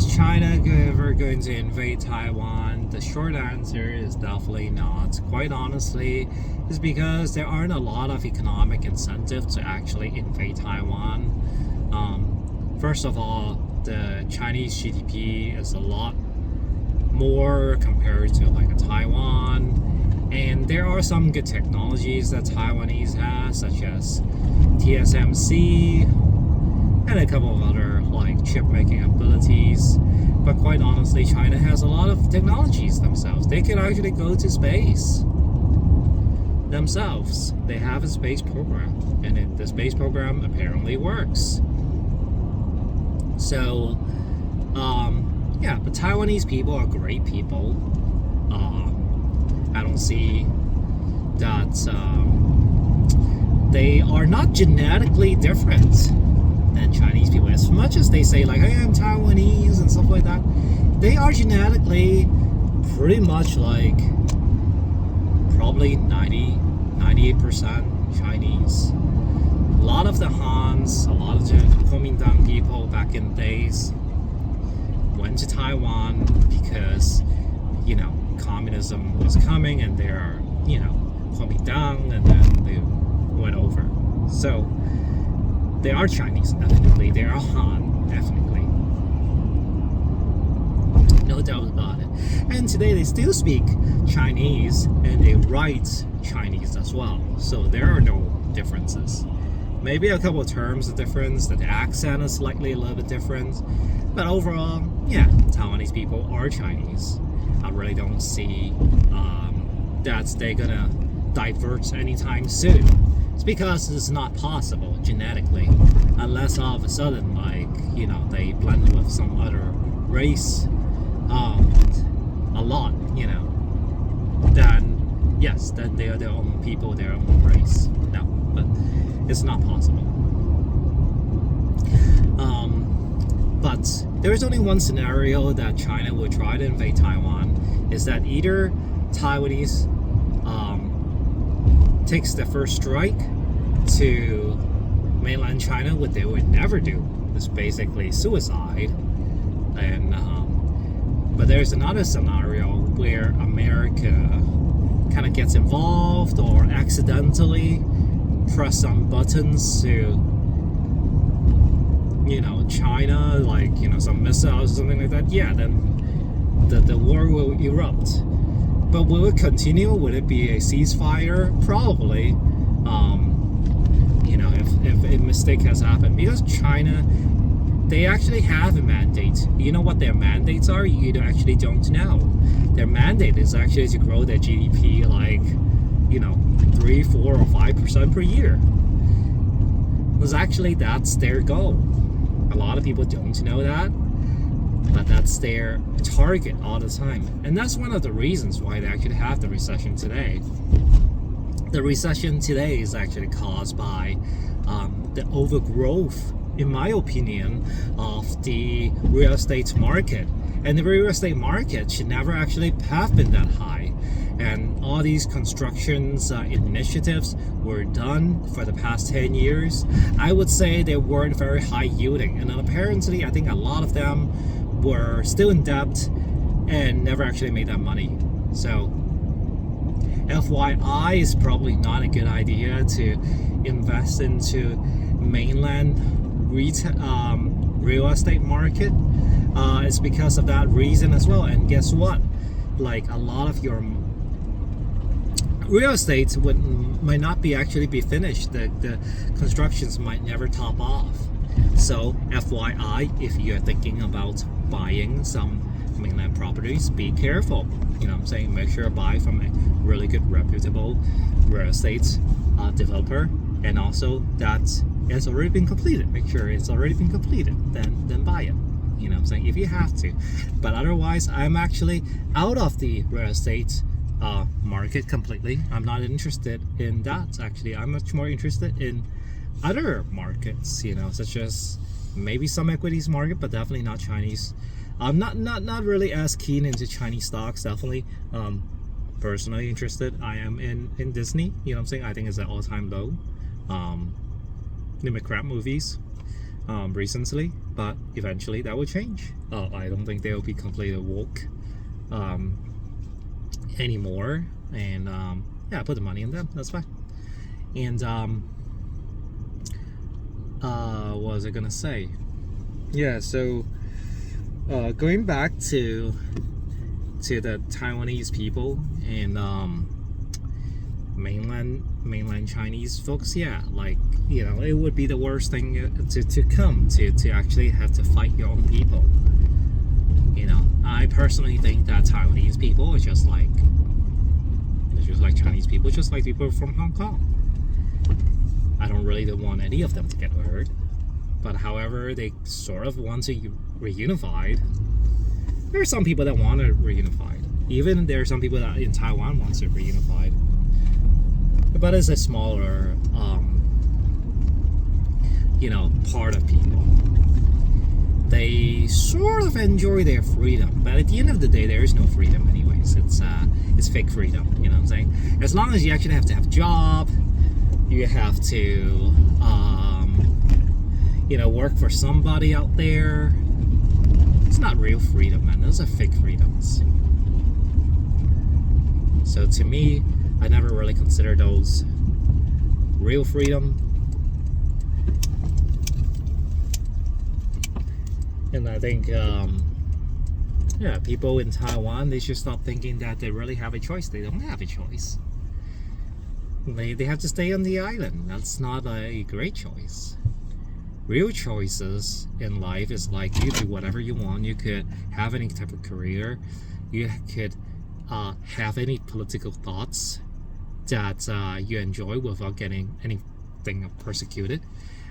Is China ever going to invade Taiwan? The short answer is definitely not. Quite honestly, it's because there aren't a lot of economic incentive to actually invade Taiwan. First of all, the Chinese GDP is a lot more compared to like a Taiwan, and there are some good technologies that Taiwanese has, such as TSMC and a couple of other like chip making abilities. But quite honestly, China has a lot of technologies themselves. They can actually go to space themselves. They have a space program, and the space program apparently works. So yeah, but Taiwanese people are great people. I don't see that they are not genetically different than Chinese people. As much as they say like, hey, I'm Taiwanese and stuff like that, they are genetically pretty much like probably 98% Chinese. A lot of the Hans, a lot of the Kuomintang people back in the days went to Taiwan because, you know, communism was coming, and there are, you know, Kuomintang, and then they went over. So they are Chinese, definitely. They are Han, definitely. No doubt about it. And today they still speak Chinese, and they write Chinese as well. So there are no differences. Maybe a couple of terms of difference, that the accent is slightly a little bit different. But overall, yeah, Taiwanese people are Chinese. I really don't see that they're gonna divert anytime soon. It's because it's not possible genetically, unless all of a sudden, like, you know, they blend with some other race a lot, you know, then yes, then they are their own people, their own race. No, but it's not possible. But there is only one scenario that China will try to invade Taiwan, is that either Taiwanese takes the first strike to mainland China, what they would never do is basically suicide. And but there's another scenario where America kind of gets involved or accidentally press some buttons to, you know, China, like, you know, some missiles or something like that. Yeah, then the war will erupt. But will it continue? Would it be a ceasefire? Probably. You know, if a mistake has happened, because China, they actually have a mandate. You know what their mandates are? You actually don't know. Their mandate is actually to grow their GDP like, you know, 3, 4, or 5% per year. Because actually that's their goal. A lot of people don't know that, but that's their target all the time. And that's one of the reasons why they actually have the recession today. The recession today is actually caused by the overgrowth, in my opinion, of the real estate market. And the real estate market should never actually have been that high. And all these constructions initiatives were done for the past 10 years. I would say they weren't very high yielding. And apparently, I think a lot of them were still in debt and never actually made that money. So FYI, is probably not a good idea to invest into mainland real estate market. It's because of that reason as well. And guess what? Like, a lot of your real estate might not be finished. The constructions might never top off. So FYI, if you're thinking about buying some mainland properties, be careful. You know what I'm saying? Make sure to buy from a really good, reputable real estate developer, and also that it's already been completed. Make sure it's already been completed, then buy it. You know what I'm saying? If you have to. But otherwise, I'm actually out of the real estate market completely. I'm not interested in that. Actually, I'm much more interested in other markets, you know, such as maybe some equities market, but definitely not Chinese. I'm not really as keen into Chinese stocks. Definitely personally interested. I am in Disney. You know what I'm saying? I think it's at all-time low. They make crap movies recently, but but eventually that will change. I don't think they'll be completely woke anymore, and yeah, put the money in them, that's fine. And what was I gonna say? Yeah, so going back to the Taiwanese people and mainland Chinese folks, yeah, like, you know, it would be the worst thing to come to actually have to fight your own people. You know, I personally think that Taiwanese people are just like Chinese people, just like people from Hong Kong. I don't really want any of them to get hurt, but however, they sort of want to reunify. There are some people that want to reunify. Even there are some people that in Taiwan want to reunify. But it's a smaller, you know, part of people. They sort of enjoy their freedom, but at the end of the day, there is no freedom anyways. It's fake freedom, you know what I'm saying? As long as you actually have to have a job, you have to, you know, work for somebody out there. It's not real freedom, man. Those are fake freedoms. So to me, I never really consider those real freedom. And I think, yeah, people in Taiwan, they should stop thinking that they really have a choice. They don't have a choice. They have to stay on the island. That's not a great choice. Real choices in life is like you do whatever you want. You could have any type of career. You could have any political thoughts that you enjoy without getting anything persecuted.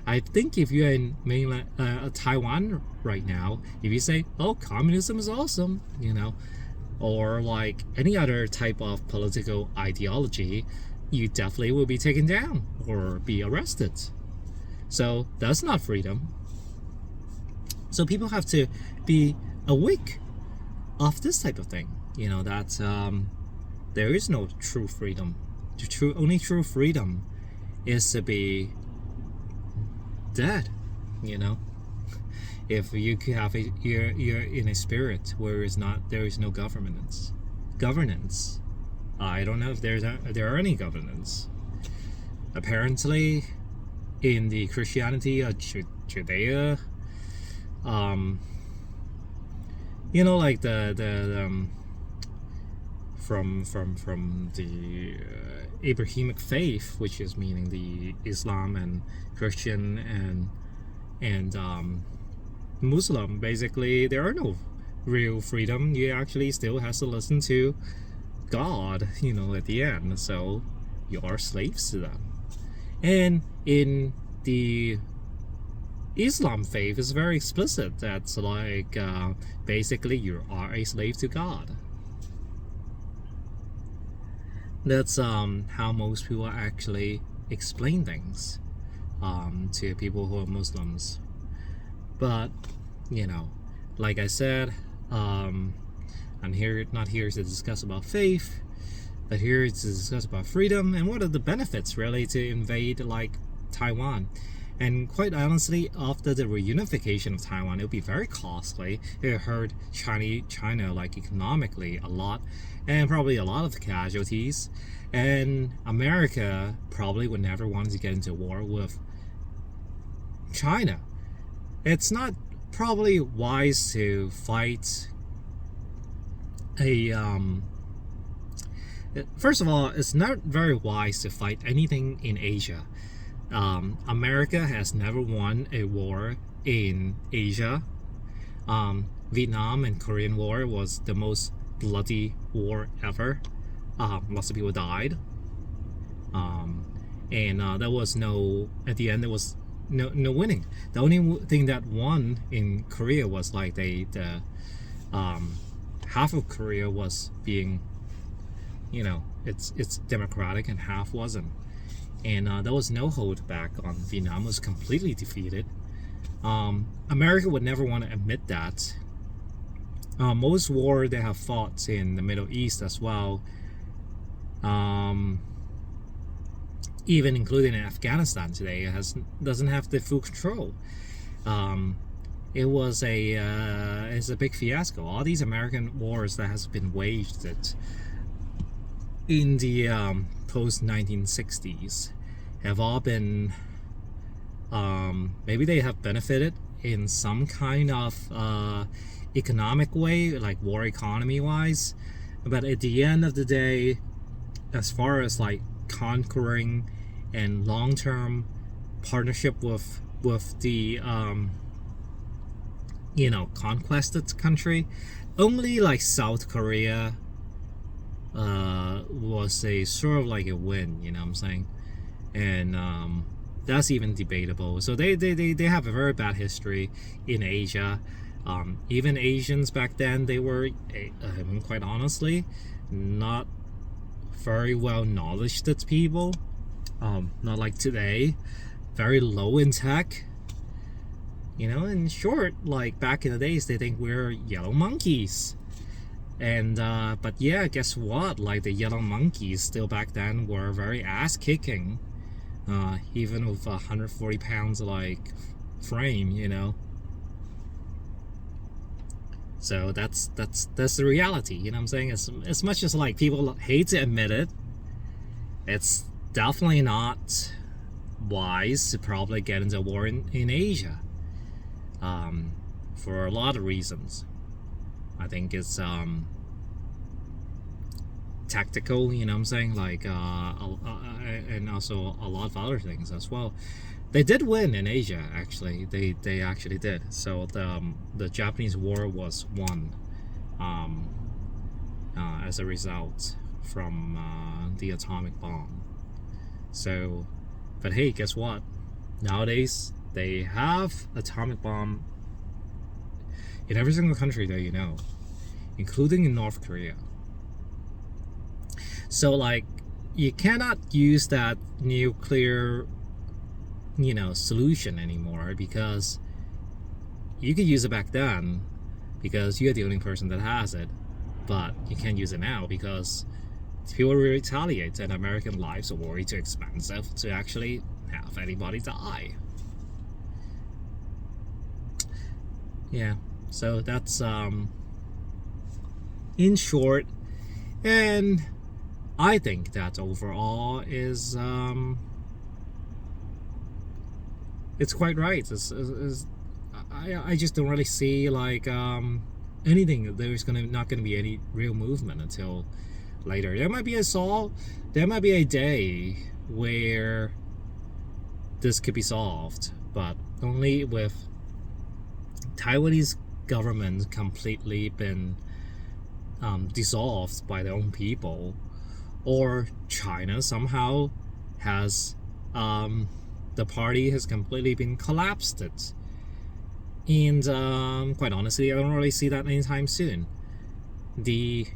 I think if you're in mainland Taiwan right now, if you say, "Oh, communism is awesome," you know, or like any other type of political ideology, you definitely will be taken down or be arrested. So that's not freedom. So people have to be awake of this type of thing. You know, that there is no true freedom. The only true freedom is to be dead. You know, if you could have you're in a spirit where there is no governance. I don't know if there are any governance. Apparently, in the Christianity of Judea, you know, like the from the Abrahamic faith, which is meaning the Islam and Christian and Muslim. Basically, there are no real freedom. You actually still have to listen to God, you know, at the end. So you are slaves to them. And in the Islam faith, it's very explicit. That's like basically you are a slave to God. That's how most people actually explain things to people who are Muslims. But you know, like I said, I'm not here to discuss about faith, but here to discuss about freedom and what are the benefits really to invade like Taiwan. And quite honestly, after the reunification of Taiwan, it would be very costly. It hurt China like economically a lot, and probably a lot of casualties. And America probably would never want to get into war with China. It's not probably wise to fight a first of all, it's not very wise to fight anything in Asia. America has never won a war in Asia. Vietnam and Korean War was the most bloody war ever. Lots of people died. And there was at the end there was no winning. The only thing that won in Korea was like the half of Korea was being, you know, it's democratic and half wasn't. And there was no hold back on Vietnam. It was completely defeated. America would never want to admit that. Most war they have fought in the Middle East as well, even including in Afghanistan today, doesn't have the full control. it was it's a big fiasco. All these American wars that has been waged in the post 1960s have all been maybe they have benefited in some kind of economic way, like war economy wise, but at the end of the day, as far as like conquering and long-term partnership with the conquested country, only like South Korea was a sort of like a win, you know what I'm saying? And that's even debatable. So they have a very bad history in Asia. Even Asians back then, they were quite honestly not very well knowledgeable people. Not like today, very low in tech. In short, like back in the days, they think we're yellow monkeys. And but yeah, guess what? Like the yellow monkeys still back then were very ass kicking, even with 140 pounds like frame. So that's the reality. You know what I'm saying? As much as like people hate to admit it, it's definitely not wise to probably get into a war in Asia. For a lot of reasons. I think it's tactical, you know what I'm saying? Like and also a lot of other things as well. They did win in Asia, actually. They actually did. So the Japanese war was won as a result from the atomic bomb. So, but hey, guess what? Nowadays they have atomic bomb in every single country that you know, including in North Korea. So like, you cannot use that nuclear solution anymore, because you could use it back then because you're the only person that has it, but you can't use it now because people will retaliate and American lives are way too expensive to actually have anybody die. Yeah, so that's in short. And I think that overall is it's quite right. I just don't really see like anything. There's not gonna be any real movement until later. There might be a day where this could be solved, but only with Taiwanese government completely been dissolved by their own people, or China somehow has the party has completely been collapsed. And quite honestly, I don't really see that anytime soon. The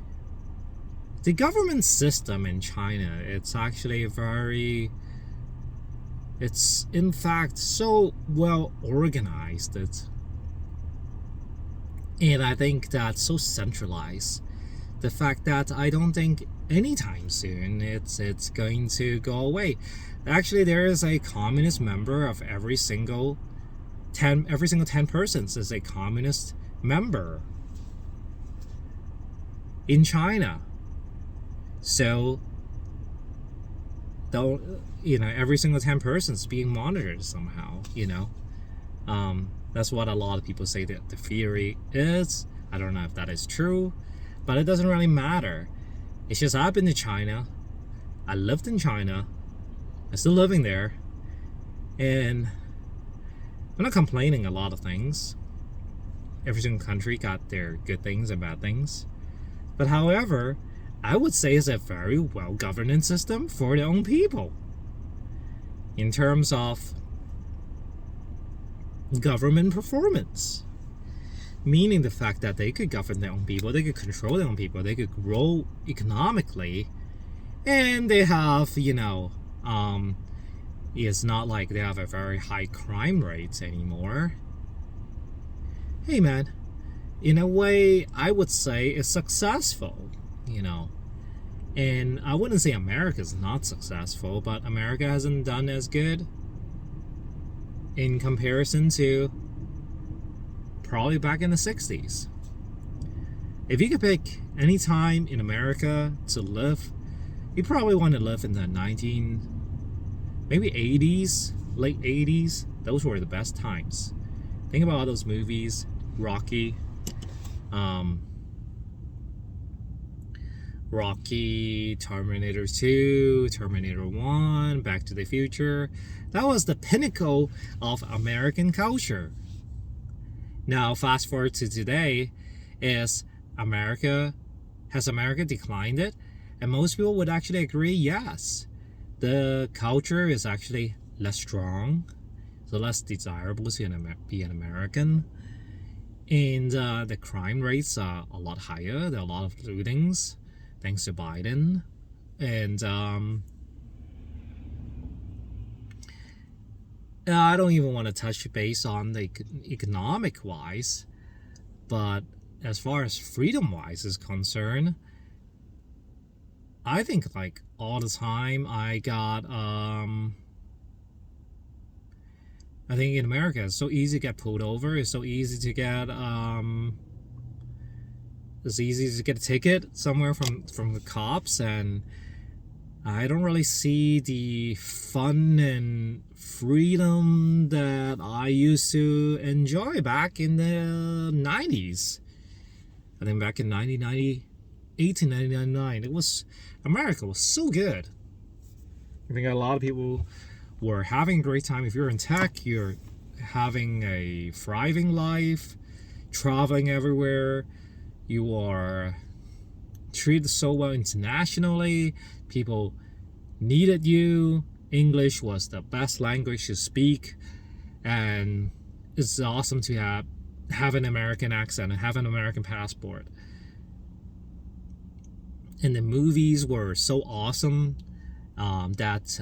government system in China, it's actually it's in fact so well organized. And I think that's so centralized. The fact that I don't think anytime soon it's going to go away. Actually, there is a communist member of every single 10 persons is a communist member in China. So though every single 10 persons being monitored somehow. That's what a lot of people say that the theory is. I don't know if that is true, but it doesn't really matter. It's just I've been to China, I lived in China, I'm still living there, and I'm not complaining a lot of things. Every single country got their good things and bad things. But however, I would say it's a very well-governed system for their own people. In terms of government performance. Meaning the fact that they could govern their own people, they could control their own people, they could grow economically, and they have, it's not like they have a very high crime rates anymore. Hey man, in a way, I would say it's successful, And I wouldn't say America's not successful, but America hasn't done as good in comparison to probably back in the 60s. If you could pick any time in America to live, you probably want to live in the maybe 80s, late 80s. Those were the best times. Think about all those movies, Rocky, Terminator 2, Terminator 1, Back to the Future. That was the pinnacle of American culture. Now, fast forward to today, has America declined it? And most people would actually agree, yes. The culture is actually less strong, so less desirable to be an American. And the crime rates are a lot higher. There are a lot of lootings, thanks to Biden. And I don't even want to touch base on the economic wise, but as far as freedom wise is concerned, I think like all the time I think in America it's so easy to get pulled over. It's so easy to get it's easy to get a ticket somewhere from the cops, and I don't really see the fun and freedom that I used to enjoy back in the 90s. I think back in 1998 to 1999, America was so good. I think a lot of people were having a great time. If you're in tech, you're having a thriving life, traveling everywhere. You are treated so well internationally. People needed you. English was the best language to speak, and it's awesome to have an American accent and have an American passport. And the movies were so awesome that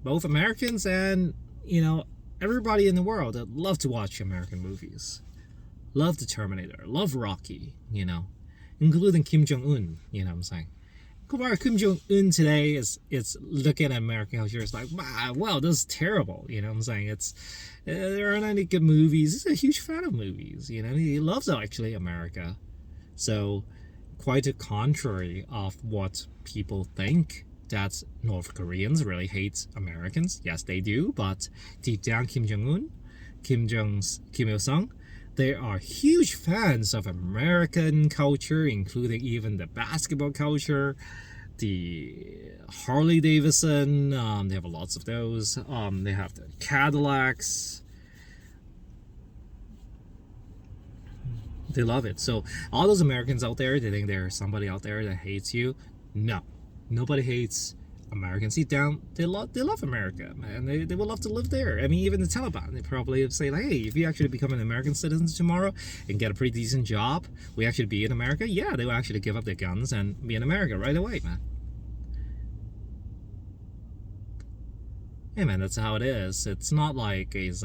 both Americans and everybody in the world that love to watch American movies, love the Terminator, love Rocky, including Kim Jong-un. You know what I'm saying? Kim Jong-un today is looking at American culture. It's like, wow, this is terrible. You know what I'm saying? There aren't any good movies. He's a huge fan of movies. He loves actually America. So quite the contrary of what people think, that North Koreans really hate Americans. Yes, they do, but deep down, Kim Jong-un, Kim Il-sung, they are huge fans of American culture, including even the basketball culture, the Harley Davidson. They have lots of those. They have the Cadillacs. They love it. So all those Americans out there, they think there's somebody out there that hates you. No, nobody hates Americans. Deep down, they love America, man. They would love to live there. I mean, even the Taliban, they probably say like, hey, if you actually become an American citizen tomorrow and get a pretty decent job, we actually be in America. Yeah, they will actually give up their guns and be in America right away, man. Hey, man, that's how it is. It's not like it's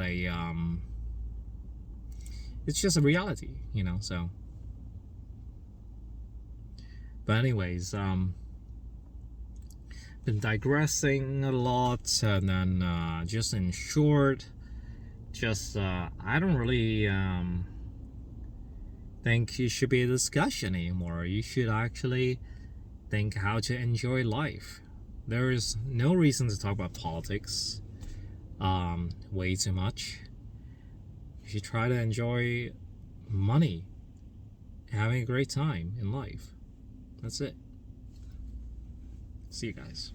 just a reality, so. But anyways, been digressing a lot, and then just in short, I don't really think it should be a discussion anymore. You should actually think how to enjoy life. There is no reason to talk about politics way too much. You should try to enjoy money, having a great time in life. That's it. See you guys.